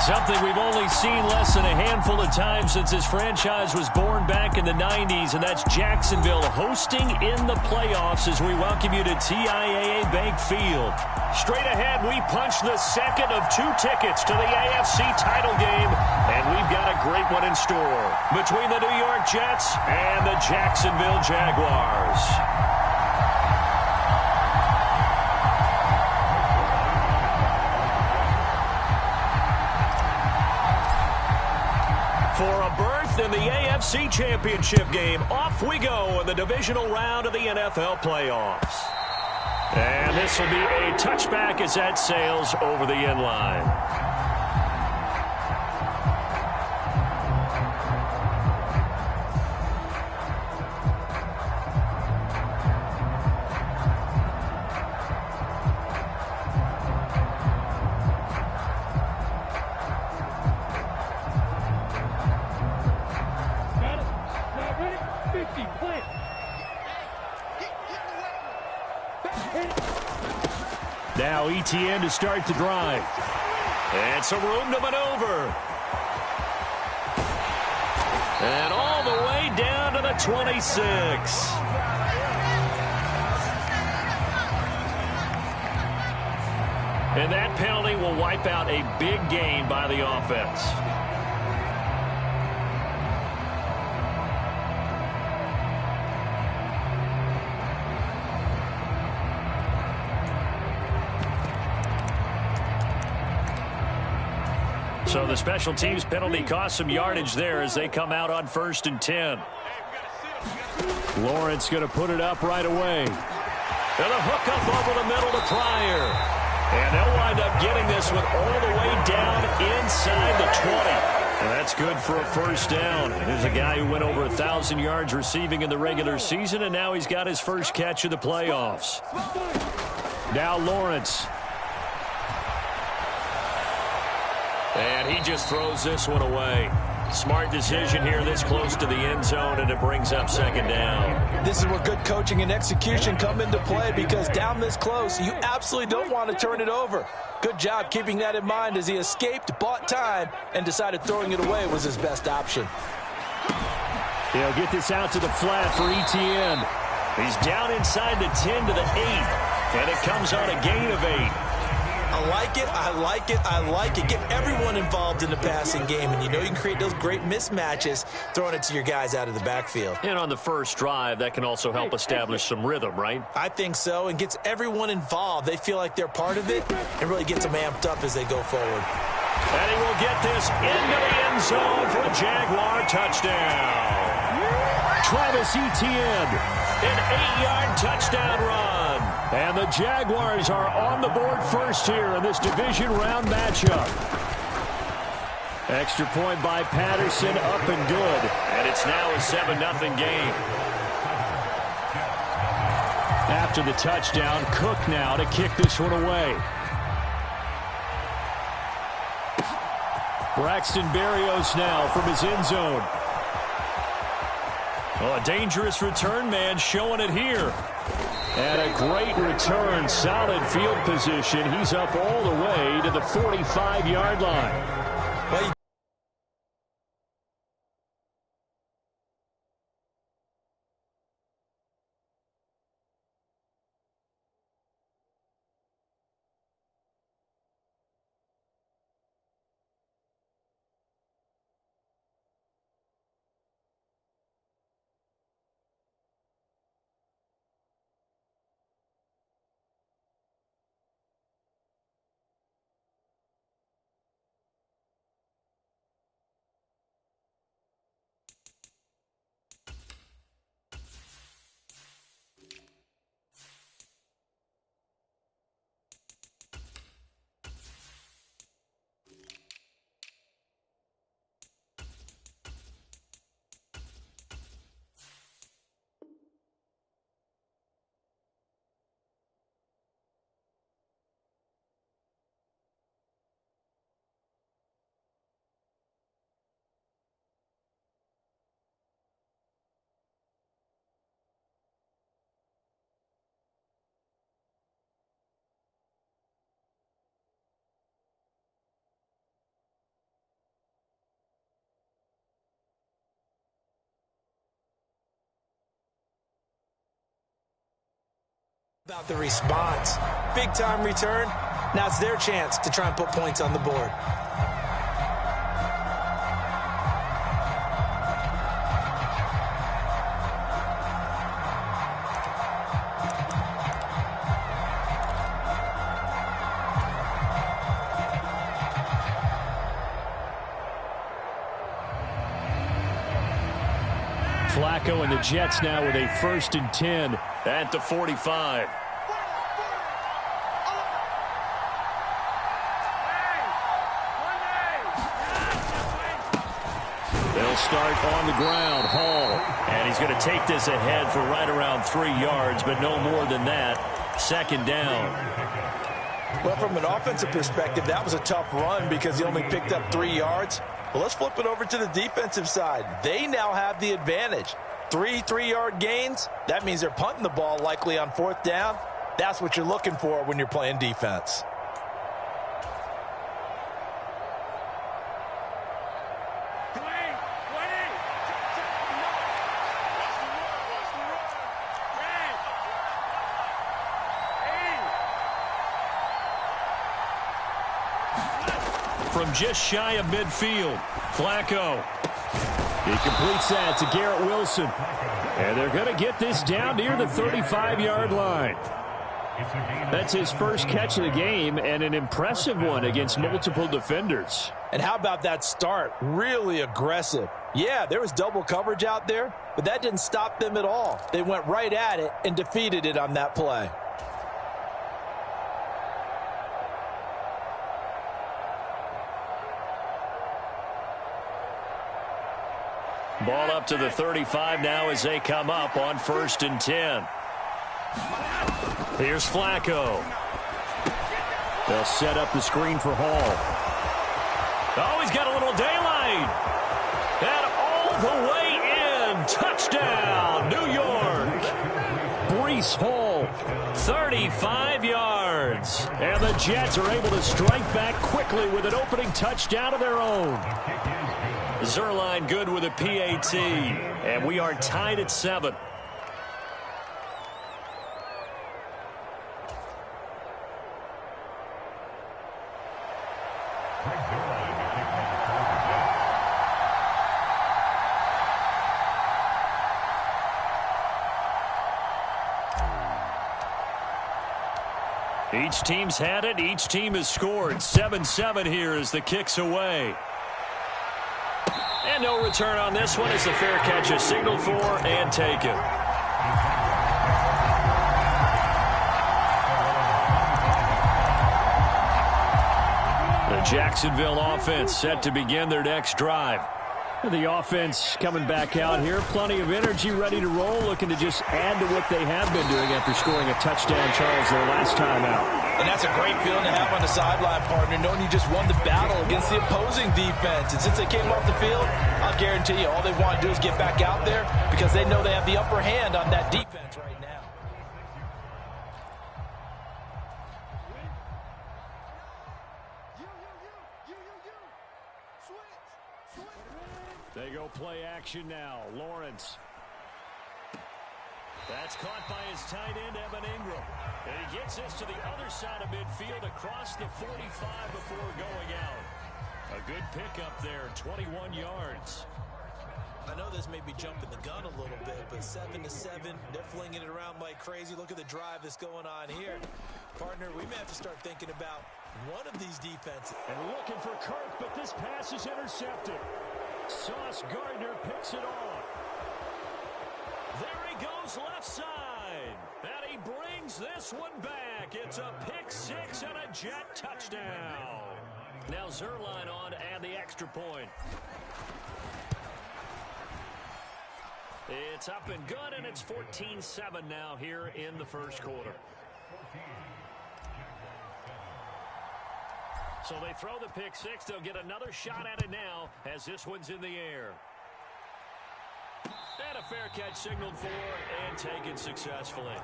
Something we've only seen less than a handful of times since this franchise was born back in the 90s, and that's Jacksonville hosting in the playoffs as we welcome you to TIAA Bank Field. Straight ahead, we punch the second of 2 tickets to the AFC title game, and we've got a great one in store between the New York Jets and the Jacksonville Jaguars. For a berth in the AFC Championship game, off we go in the divisional round of the NFL playoffs. And this will be a touchback as that sails over the end line. Now ETN to start the drive. And some room to maneuver. And all the way down to the 26. And that penalty will wipe out a big gain by the offense. So the special teams penalty cost some yardage there as they come out on 1st and 10. Lawrence going to put it up right away. And a hook up over the middle to Pryor. And they'll wind up getting this one all the way down inside the 20. And that's good for a first down. And there's a guy who went over 1,000 yards receiving in the regular season, and now he's got his first catch of the playoffs. Now Lawrence. And he just throws this one away. Smart decision here this close to the end zone, and it brings up 2nd down. This is where good coaching and execution come into play, because down this close, you absolutely don't want to turn it over. Good job keeping that in mind as he escaped, bought time, and decided throwing it away was his best option. He'll get this out to the flat for ETN. He's down inside the 10 to the 8, and it comes on a gain of 8. I like it, I like it, I like it. Get everyone involved in the passing game, and you know you can create those great mismatches throwing it to your guys out of the backfield. And on the first drive, that can also help establish some rhythm, right? I think so, and gets everyone involved. They feel like they're part of it, and really gets them amped up as they go forward. And he will get this into the end zone for a Jaguar touchdown. Travis Etienne, an 8-yard touchdown run. And the Jaguars are on the board first here in this division round matchup. Extra point by Patterson, up and good. And it's now a 7-0 game. After the touchdown, Cook now to kick this one away. Braxton Berrios now from his end zone. Oh, a dangerous return man showing it here. And a great return, solid field position. He's up all the way to the 45-yard line. Well, About the response. Big time return. Now it's their chance to try and put points on the board. Flacco and the Jets now with a 1st and 10 at the 45. They'll start on the ground. Hall. And he's going to take this ahead for right around 3 yards, but no more than that. 2nd down. Well, from an offensive perspective, that was a tough run because he only picked up 3 yards. Well, let's flip it over to the defensive side. They now have the advantage. 3 3-yard gains. That means they're punting the ball likely on 4th down. That's what you're looking for when you're playing defense. From just shy of midfield, Flacco. He completes that to Garrett Wilson. And they're going to get this down near the 35-yard line. That's his first catch of the game and an impressive one against multiple defenders. And how about that start? Really aggressive. Yeah, there was double coverage out there, but that didn't stop them at all. They went right at it and defeated it on that play. Ball up to the 35 now as they come up on 1st and 10. Here's Flacco. They'll set up the screen for Hall. Oh, he's got a little daylight. And all the way in. Touchdown, New York. Breece Hall, 35 yards. And the Jets are able to strike back quickly with an opening touchdown of their own. Zerline good with a PAT, and we are tied at 7. Each team's had it. Each team has scored. 7-7 here as the kick's away. And no return on this one as the fair catch is signaled for and taken. The Jacksonville offense set to begin their next drive. The offense coming back out here. Plenty of energy, ready to roll, looking to just add to what they have been doing after scoring a touchdown, Charles, their last time out. And that's a great feeling to have on the sideline, partner, knowing you just won the battle against the opposing defense. And since they came off the field, I'll guarantee you all they want to do is get back out there because they know they have the upper hand on that defense right now. They go play action now. Lawrence. That's caught by his tight end, Evan Ingram. And he gets this to the other side of midfield across the 45 before going out. A good pickup there, 21 yards. I know this may be jumping the gun a little bit, but 7-7, they're flinging it around like crazy. Look at the drive that's going on here. Partner, we may have to start thinking about one of these defenses. And looking for Kirk, but this pass is intercepted. Sauce Gardner picks it off. There he goes left side. And he brings this one back. It's a pick six and a Jet touchdown. Now Zerline on to add the extra point. It's up and good, and it's 14-7 now here in the first quarter. So they throw the pick six. They'll get another shot at it now as this one's in the air. And a fair catch signaled for and taken successfully.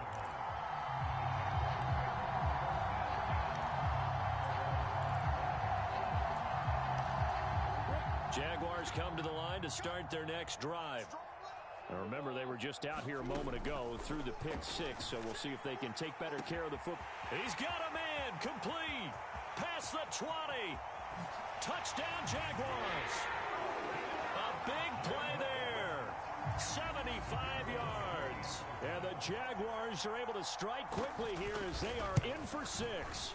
Jaguars come to the line to start their next drive. Now remember, they were just out here a moment ago through the pick six, so we'll see if they can take better care of the football. He's got a man, complete, past the 20. Touchdown, Jaguars. A big play there. 75 yards. And the Jaguars are able to strike quickly here as they are in for 6.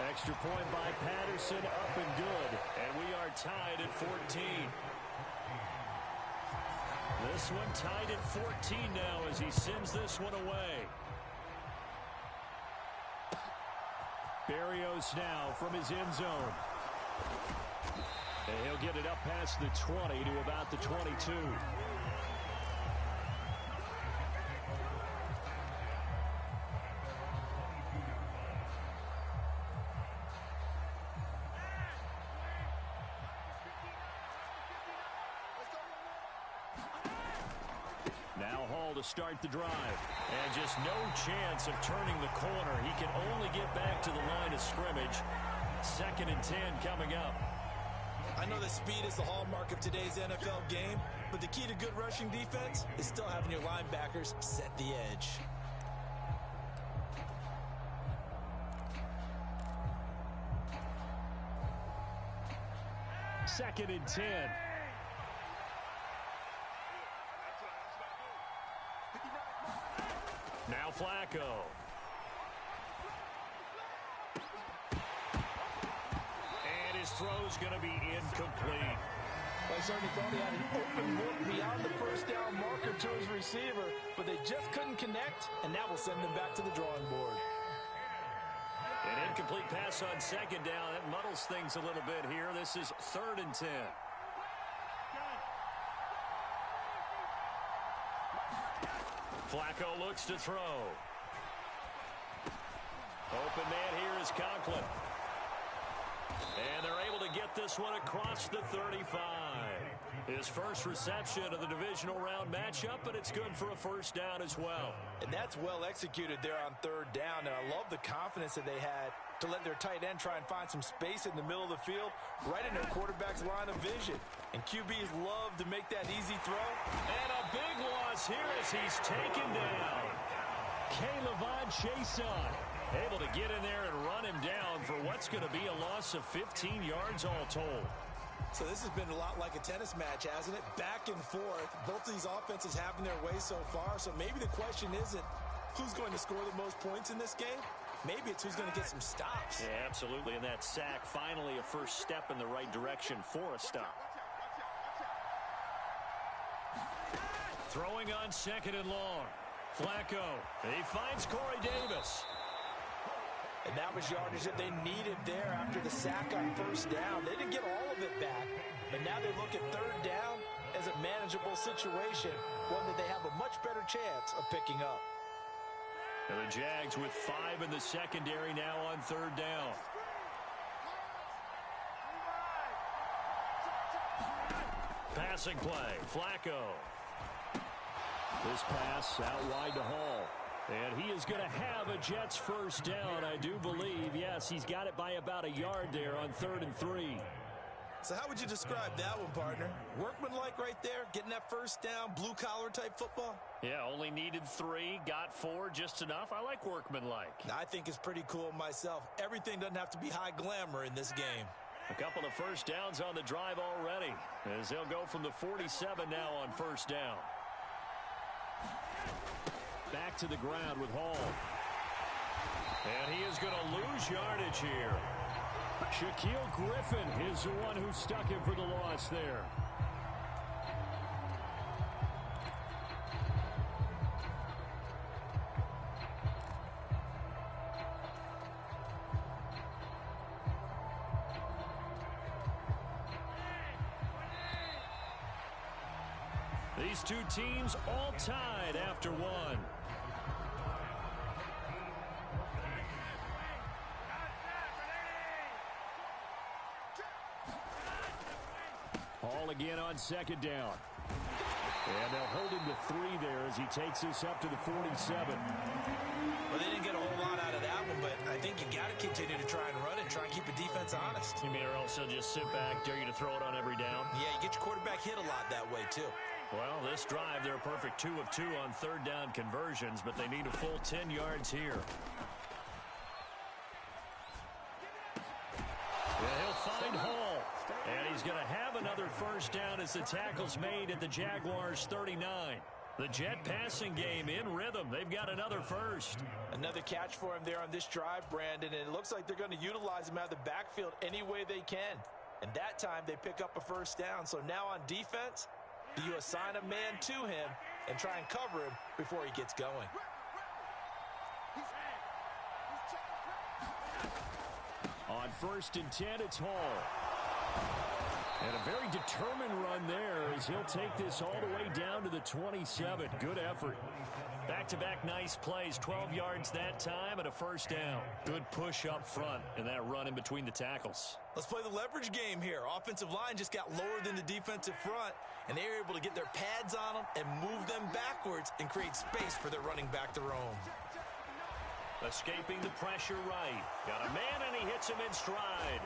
Extra point by Patterson, up and good. And we are tied at 14. This one tied at 14 now as he sends this one away. Berrios now from his end zone. And he'll get it up past the 20 to about the 22. Now Hall to start the drive. And just no chance of turning the corner. He can only get back to the line of scrimmage. 2nd and 10 coming up. I know that speed is the hallmark of today's NFL game, but the key to good rushing defense is still having your linebackers set the edge. Second and 10. Now Flacco. And his throw's going to be incomplete. I certainly thought he had an open look beyond the first down marker to his receiver, but they just couldn't connect, and that will send them back to the drawing board. An incomplete pass on 2nd down. That muddles things a little bit here. This is 3rd and 10. Flacco looks to throw. Open man here is Conklin. And they're able to get this one across the 35. His first reception of the divisional round matchup, but it's good for a first down as well. And that's well executed there on 3rd down, and I love the confidence that they had to let their tight end try and find some space in the middle of the field, right in their quarterback's line of vision. And QBs love to make that easy throw. And a big loss here as he's taken down. K'Lavon Chason able to get in there and run him down for what's going to be a loss of 15 yards all told. So this has been a lot like a tennis match, hasn't it? Back and forth. Both of these offenses having their way so far. So maybe the question isn't who's going to score the most points in this game. Maybe it's who's going to get some stops. Yeah, absolutely. And that sack, finally a first step in the right direction for a stop. Throwing on 2nd and long. Flacco. He finds Corey Davis. And that was yardage that they needed there after the sack on 1st down. They didn't get all of it back, but now they look at 3rd down as a manageable situation, one that they have a much better chance of picking up. And the Jags with 5 in the secondary now on 3rd down. Passing play, Flacco. This pass out wide to Hall. And he is going to have a Jets first down, I do believe. Yes, he's got it by about a yard there on 3rd and 3. So how would you describe that one, partner? Workmanlike right there, getting that first down, blue-collar type football? Yeah, only needed 3, got 4, just enough. I like workmanlike. I think it's pretty cool myself. Everything doesn't have to be high glamour in this game. A couple of first downs on the drive already, as they'll go from the 47 now on 1st down. Back to the ground with Hall. And he is going to lose yardage here. Shaquille Griffin is the one who stuck him for the loss there. These two teams all tied after one. Hall again on 2nd down. And they'll hold him to 3 there as he takes this up to the 47. Well, they didn't get a whole lot out of that one, but I think you got to continue to try and run and try and keep the defense honest. You mean or else he'll just sit back, dare you to throw it on every down? Yeah, you get your quarterback hit a lot that way, too. Well, this drive, they're a perfect 2 of 2 on third down conversions, but they need a full 10 yards here. Yeah, he'll find Hall. And he's going to have another first down as the tackle's made at the Jaguars' 39. The Jet passing game in rhythm. They've got another first. Another catch for him there on this drive, Brandon, and it looks like they're going to utilize him out of the backfield any way they can. And that time they pick up a first down. So now on defense, do you assign a man to him and try and cover him before he gets going? On 1st and 10, it's Hall. And a very determined run there as he'll take this all the way down to the 27. Good effort. Back-to-back nice plays. 12 yards that time and a first down. Good push up front and that run in between the tackles. Let's play the leverage game here. Offensive line just got lower than the defensive front, and they were able to get their pads on them and move them backwards and create space for their running back to roam. Escaping the pressure right. Got a man, and he hits him in stride.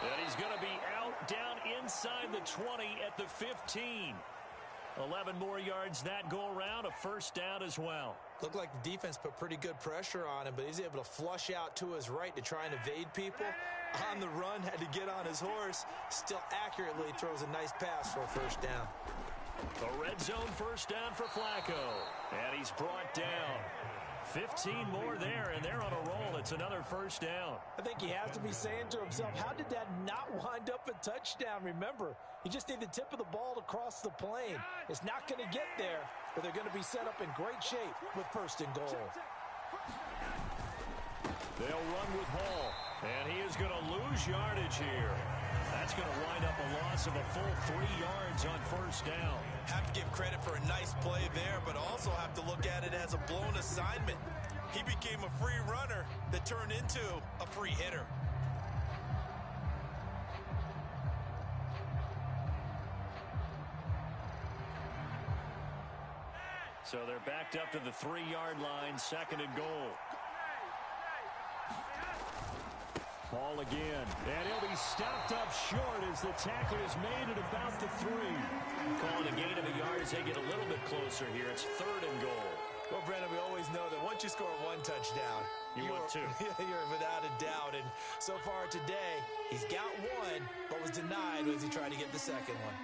And he's going to be out down inside the 20 at the 15. 11 more yards that go around, a first down as well. Looked like the defense put pretty good pressure on him, but he's able to flush out to his right to try and evade people. On the run, had to get on his horse. Still accurately throws a nice pass for a first down. The red zone first down for Flacco. And he's brought down. 15 more there, and they're on a roll. It's another first down. I think he has to be saying to himself, how did that not wind up a touchdown? Remember, you just need the tip of the ball to cross the plane. It's not going to get there, but they're going to be set up in great shape with 1st and goal. They'll run with Hall, and he is going to lose yardage here. That's going to wind up a loss of a full 3 yards on first down. Have to give credit for a nice play there, but also have to look at it as a blown assignment. He became a free runner that turned into a free hitter. So they're backed up to the 3-yard line, 2nd and goal. Ball again, and he'll be stopped up short as the tackle is made at about the 3. Calling a gain of a yard as they get a little bit closer here. It's 3rd and goal. Well, Brandon, we always know that once you score 1 touchdown, you want 2. You're without a doubt. And so far today, he's got 1, but was denied as he tried to get the 2nd one.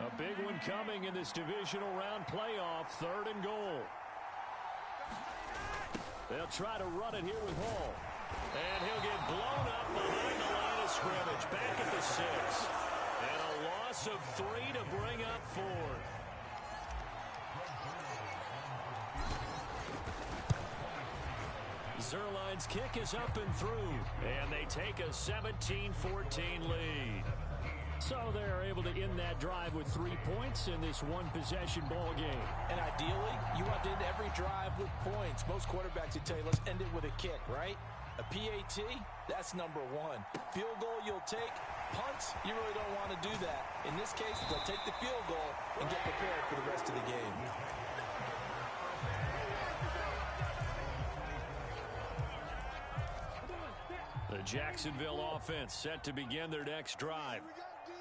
A big one coming in this divisional round playoff, 3rd and goal. They'll try to run it here with Hall. And he'll get blown up behind the line of scrimmage. Back at the 6. And a loss of 3 to bring up 4. Zerline's kick is up and through. And they take a 17-14 lead. So they're able to end that drive with 3 points in this one-possession ball game. And ideally, you want to end every drive with points. Most quarterbacks would tell you, let's end it with a kick, right? A PAT, that's number 1. Field goal you'll take. Punts, you really don't want to do that. In this case, they'll take the field goal and get prepared for the rest of the game. The Jacksonville offense set to begin their next drive.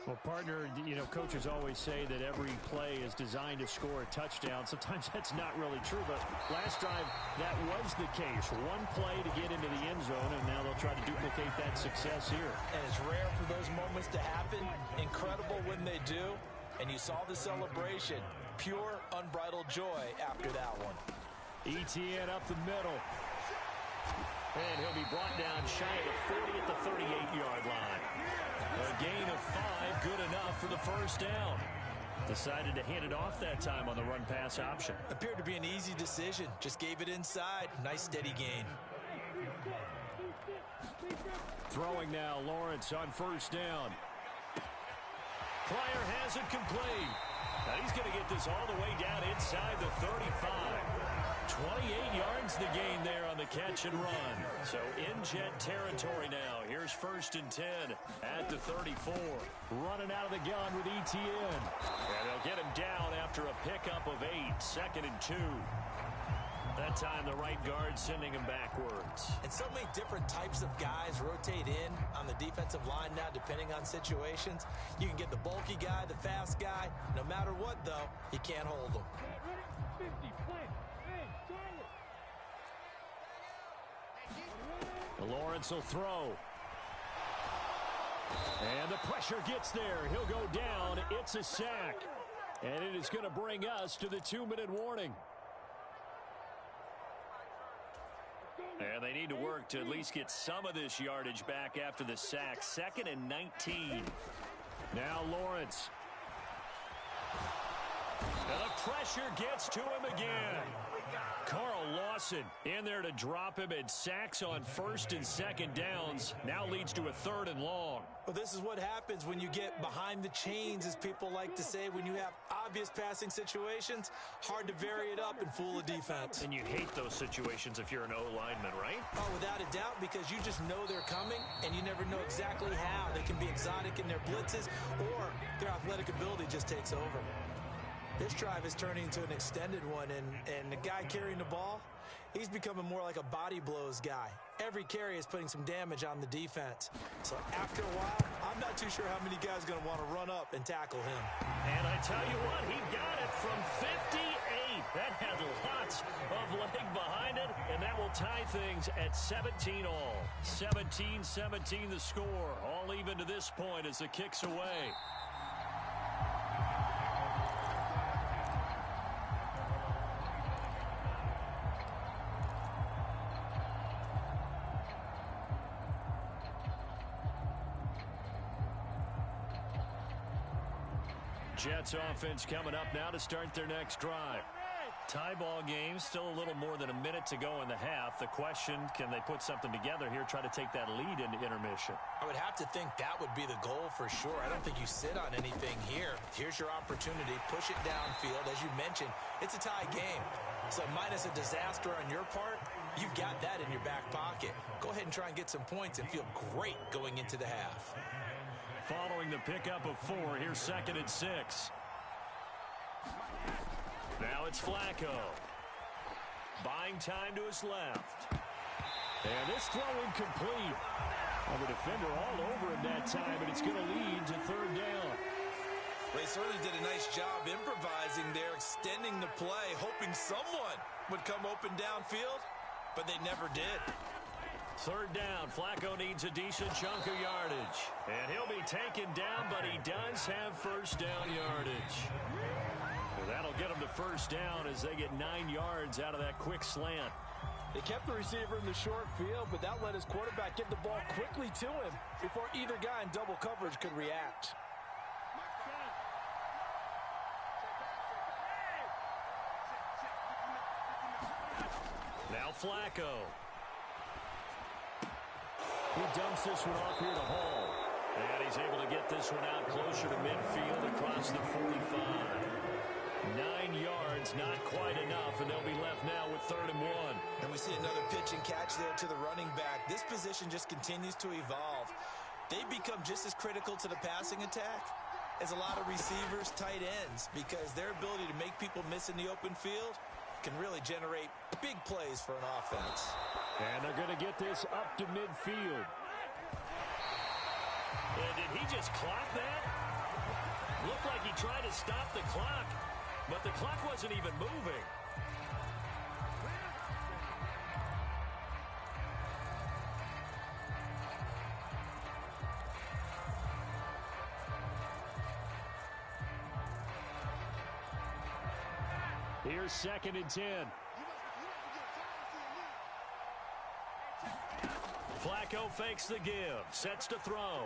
Well, partner, coaches always say that every play is designed to score a touchdown. Sometimes that's not really true, but last drive, that was the case. 1 play to get into the end zone, and now they'll try to duplicate that success here. And it's rare for those moments to happen. Incredible when they do. And you saw the celebration. Pure, unbridled joy after that one. ETN up the middle. And he'll be brought down shy of the 40 at the 38-yard line. A gain of 5, good enough for the first down. Decided to hand it off that time on the run-pass option. Appeared to be an easy decision. Just gave it inside. Nice steady gain. Throwing now, Lawrence on first down. Pryor has it complete. Now he's going to get this all the way down inside the 35. 28 yards the gain there on the catch and run. So in Jet territory now. Here's 1st and 10 at the 34. Running out of the gun with ETN. And they'll get him down after a pickup of 8. 2nd and 2. That time the right guard sending him backwards. And so many different types of guys rotate in on the defensive line now depending on situations. You can get the bulky guy, the fast guy. No matter what, though, you can't hold them. Lawrence will throw. And the pressure gets there. He'll go down. It's a sack. And it is going to bring us to the 2-minute warning. And they need to work to at least get some of this yardage back after the sack. 2nd and 19. Now Lawrence. And the pressure gets to him again. Carl Lawson in there to drop him, and sacks on 1st and 2nd downs. Now leads to a 3rd and long. Well, this is what happens when you get behind the chains, as people like to say. When you have obvious passing situations, hard to vary it up and fool a defense. And you hate those situations if you're an O-lineman, right? Oh, without a doubt, because you just know they're coming, and you never know exactly how. They can be exotic in their blitzes, or their athletic ability just takes over. This drive is turning into an extended one, and the guy carrying the ball, he's becoming more like a body blows guy. Every carry is putting some damage on the defense. So after a while, I'm not too sure how many guys are going to want to run up and tackle him. And I tell you what, he got it from 58. That had lots of leg behind it, and that will tie things at 17 all. 17-17 the score, all even to this point as the kick's away. Jets offense coming up now to start their next drive. Tie ball game, still a little more than a minute to go in the half. The question, can they put something together here, try to take that lead into intermission? I would have to think that would be the goal for sure. I don't think you sit on anything here. Here's your opportunity. Push it downfield. As you mentioned, it's a tie game. So minus a disaster on your part, you've got that in your back pocket. Go ahead and try and get some points and feel great going into the half. Following the pickup of 4, here's 2nd and 6. Now it's Flacco. Buying time to his left. And this throw incomplete. And the defender all over him that time, and it's going to lead to 3rd down. They certainly did a nice job improvising there, extending the play, hoping someone would come open downfield, but they never did. 3rd down. Flacco needs a decent chunk of yardage. And he'll be taken down, but he does have 1st down yardage. Well, that'll get him to 1st down as they get 9 yards out of that quick slant. They kept the receiver in the short field, but that let his quarterback get the ball quickly to him before either guy in double coverage could react. Now Flacco. He dumps this one off here to Hall. And he's able to get this one out closer to midfield across the 45. 9 yards, not quite enough, and they'll be left now with 3rd and 1. And we see another pitch and catch there to the running back. This position just continues to evolve. They become just as critical to the passing attack as a lot of receivers, tight ends, because their ability to make people miss in the open field can really generate big plays for an offense. And they're going to get this up to midfield. Did he just clock that? Looked like he tried to stop the clock, but the clock wasn't even moving. Here's 2nd and 10. Flacco fakes the give, sets to throw.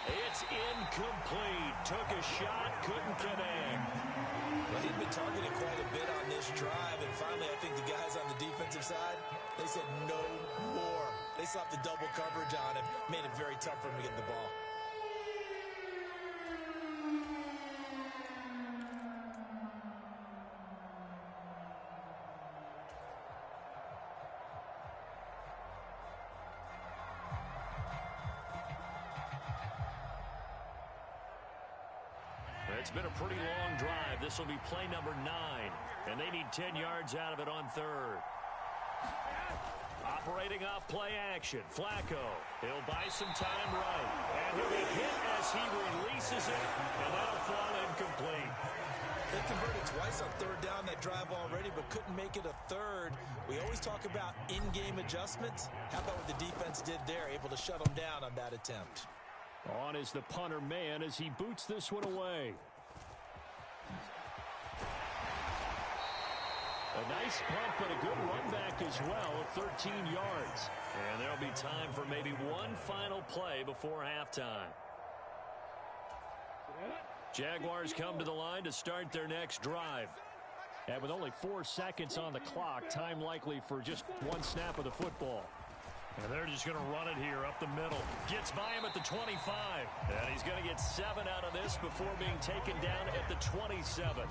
It's incomplete. Took a shot, couldn't connect. Well, he'd been targeted quite a bit on this drive, and finally I think the guys on the defensive side, they said no more. They slapped the double coverage on him, made it very tough for him to get the ball. It's been a pretty long drive. This will be play number 9, and they need 10 yards out of it on third. Operating off play action, Flacco. He'll buy some time right, and he'll be hit as he releases it, and that'll fall incomplete. They converted twice on third down that drive already, but couldn't make it a third. We always talk about in-game adjustments. How about what the defense did there, able to shut them down on that attempt? On is the punter man as he boots this one away. A nice punt, but a good run back as well of 13 yards. And there'll be time for maybe one final play before halftime. Jaguars come to the line to start their next drive. And with only 4 seconds on the clock, time likely for just one snap of the football. And they're just going to run it here up the middle. Gets by him at the 25. And he's going to get 7 out of this before being taken down at the 27.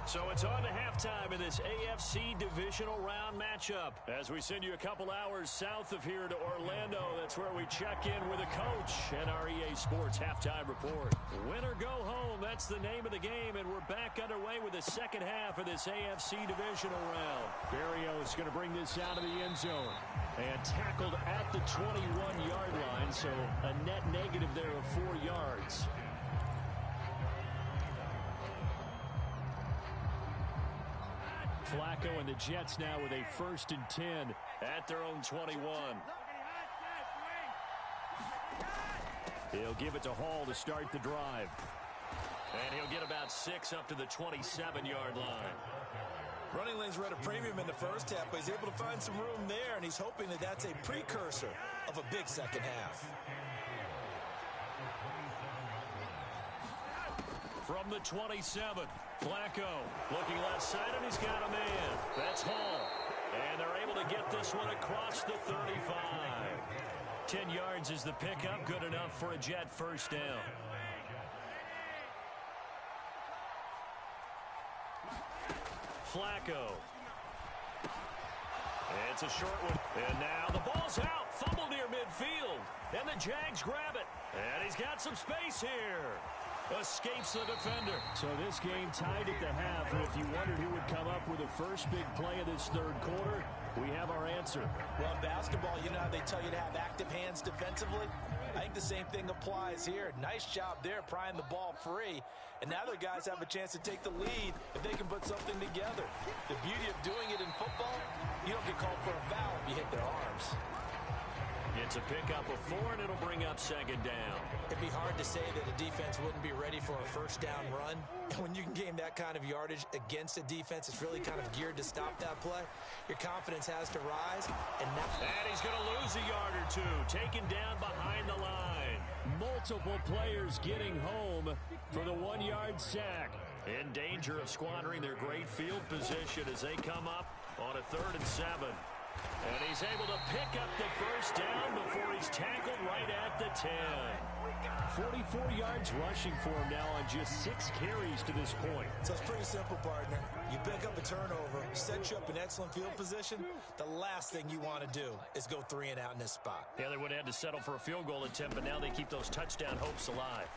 So it's on to halftime in this AFC divisional round matchup. As we send you a couple hours south of here to Orlando, that's where we check in with a coach and our EA Sports halftime report. Win or go home, that's the name of the game, and we're back underway with the second half of this AFC divisional round. Berrios going to bring this out of the end zone. And tackled at the 21-yard line, so a net negative there of 4 yards. Flacco and the Jets now with a 1st and 10 at their own 21. He'll give it to Hall to start the drive. And he'll get about 6 up to the 27-yard line. Running lanes were at a premium in the first half, but he's able to find some room there, and he's hoping that that's a precursor of a big second half. From the 27, Flacco looking left side, and he's got a man. That's Hall. And they're able to get this one across the 35. 10 yards is the pickup, good enough for a Jet first down. Flacco. It's a short one. And now the ball's out. Fumble near midfield. And the Jags grab it. And he's got some space here. Escapes the defender. So this game tied at the half, and if you wondered who would come up with the first big play of this third quarter, we have our answer. Well, in basketball, you know how they tell you to have active hands defensively? I think the same thing applies here. Nice job there prying the ball free. And now the guys have a chance to take the lead if they can put something together. The beauty of doing it in football, you don't get called for a foul if you hit their arms. It's a pickup of 4, and it'll bring up second down. It'd be hard to say that a defense wouldn't be ready for a first down run. When you can gain that kind of yardage against a defense, it's really kind of geared to stop that play. Your confidence has to rise. And he's going to lose a yard or two, taken down behind the line. Multiple players getting home for the 1-yard sack. In danger of squandering their great field position as they come up on a 3rd and 7. And he's able to pick up the first down before he's tackled right at the 10. 44 yards rushing for him now on just 6 carries to this point. So it's pretty simple, partner. You pick up a turnover, set you up in excellent field position. The last thing you want to do is go 3 and out in this spot. Yeah, they would have had to settle for a field goal attempt, but now they keep those touchdown hopes alive.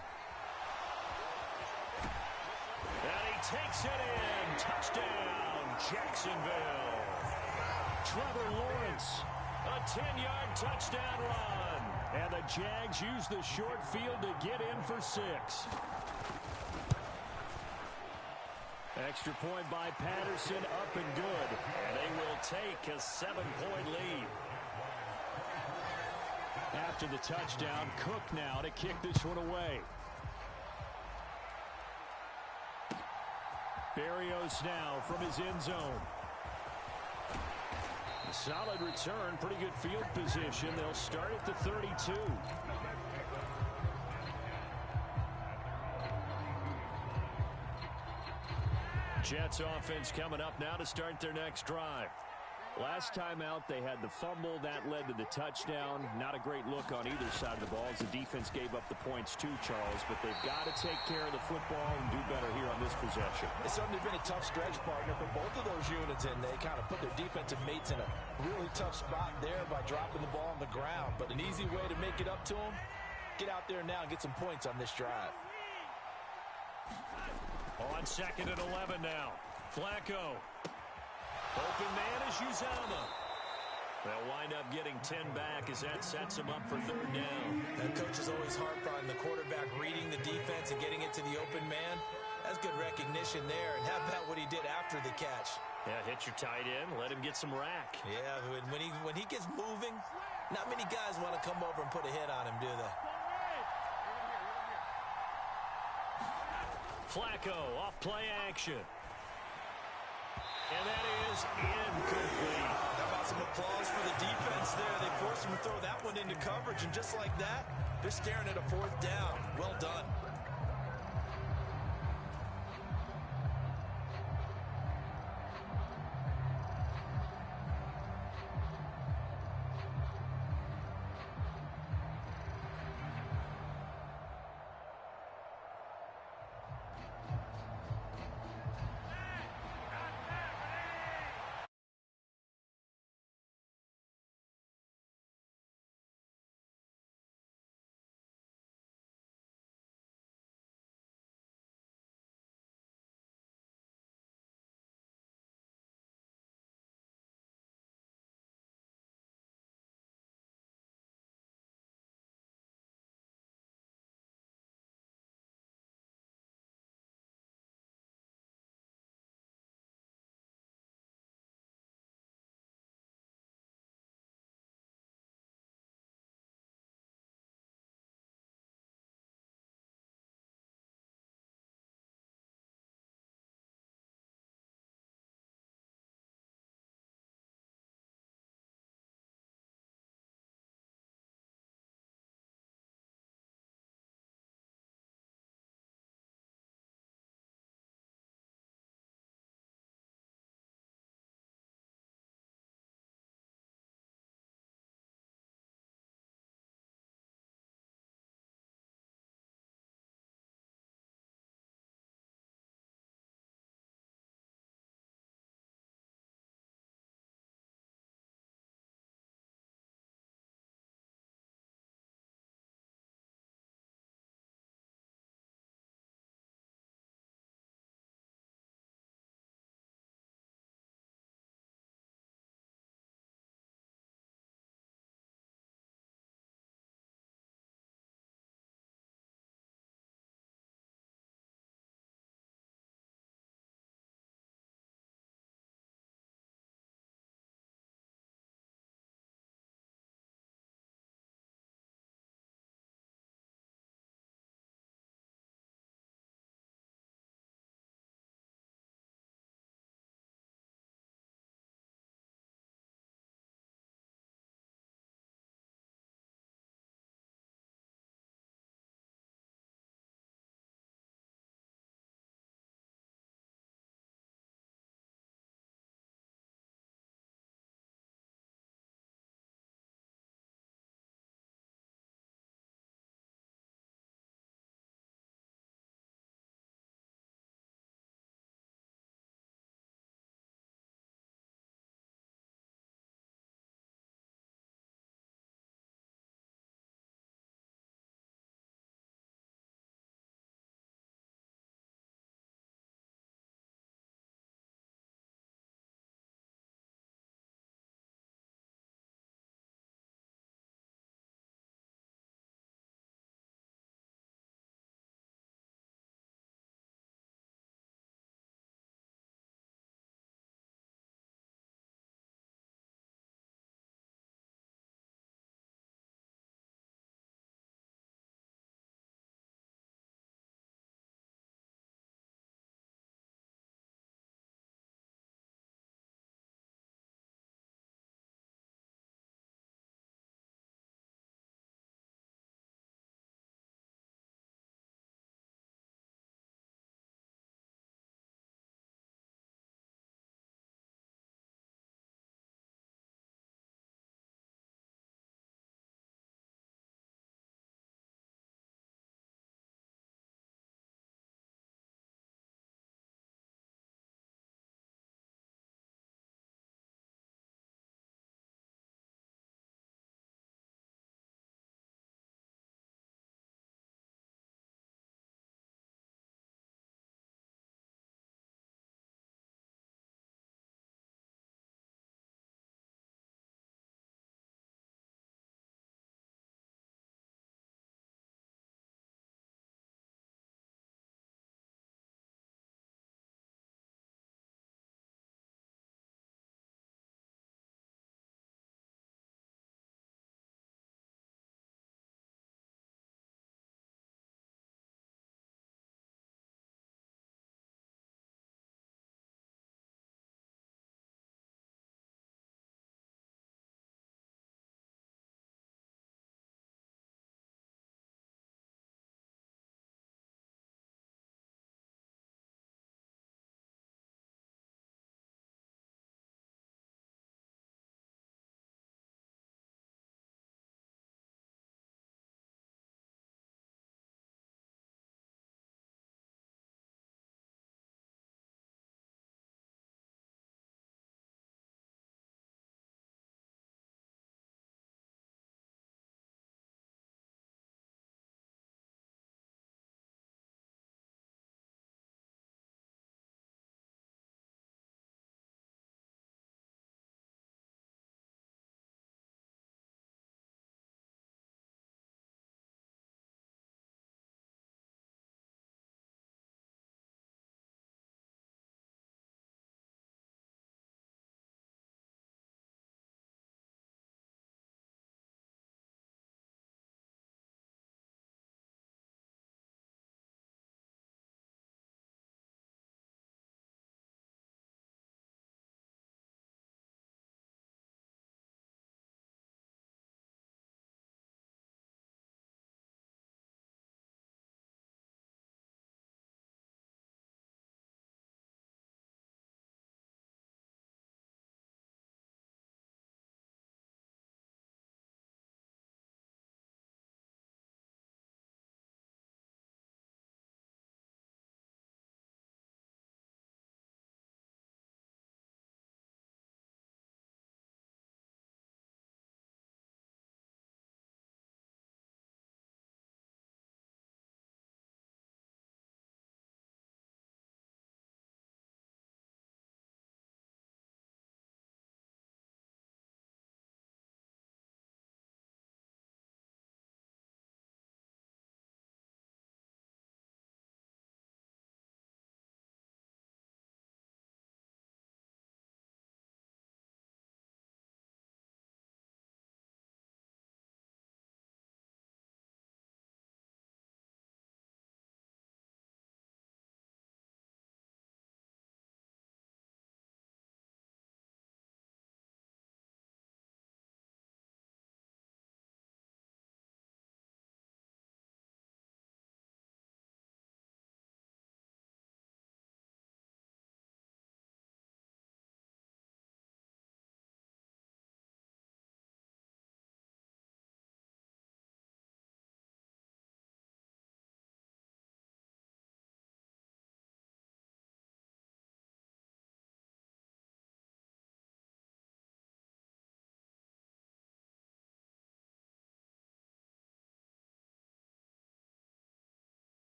And he takes it in. Touchdown, Jacksonville. Trevor Lawrence, a 10-yard touchdown run. And the Jags use the short field to get in for 6. Extra point by Patterson, up and good. And they will take a 7-point lead. After the touchdown, Cook now to kick this one away. Berrios now from his end zone. Solid return, pretty good field position. They'll start at the 32. Jets offense coming up now to start their next drive. Last time out, they had the fumble. That led to the touchdown. Not a great look on either side of the ball as the defense gave up the points too, Charles. But they've got to take care of the football and do better here on this possession. It's certainly been a tough stretch, partner, for both of those units, and they kind of put their defensive mates in a really tough spot there by dropping the ball on the ground. But an easy way to make it up to them, get out there now and get some points on this drive. On 2nd and 11 now. Flacco. Open man is Uzama. They'll wind up getting 10 back as that sets him up for 3rd down. And coach is always harped on the quarterback reading the defense and getting it to the open man. That's good recognition there. And how about what he did after the catch? Yeah, hit your tight end, let him get some rack. Yeah, when he gets moving, not many guys want to come over and put a hit on him, do they? Flacco off play action. And that is incomplete. How about some applause for the defense there? They forced him to throw that one into coverage, and just like that, they're staring at a 4th down. Well done.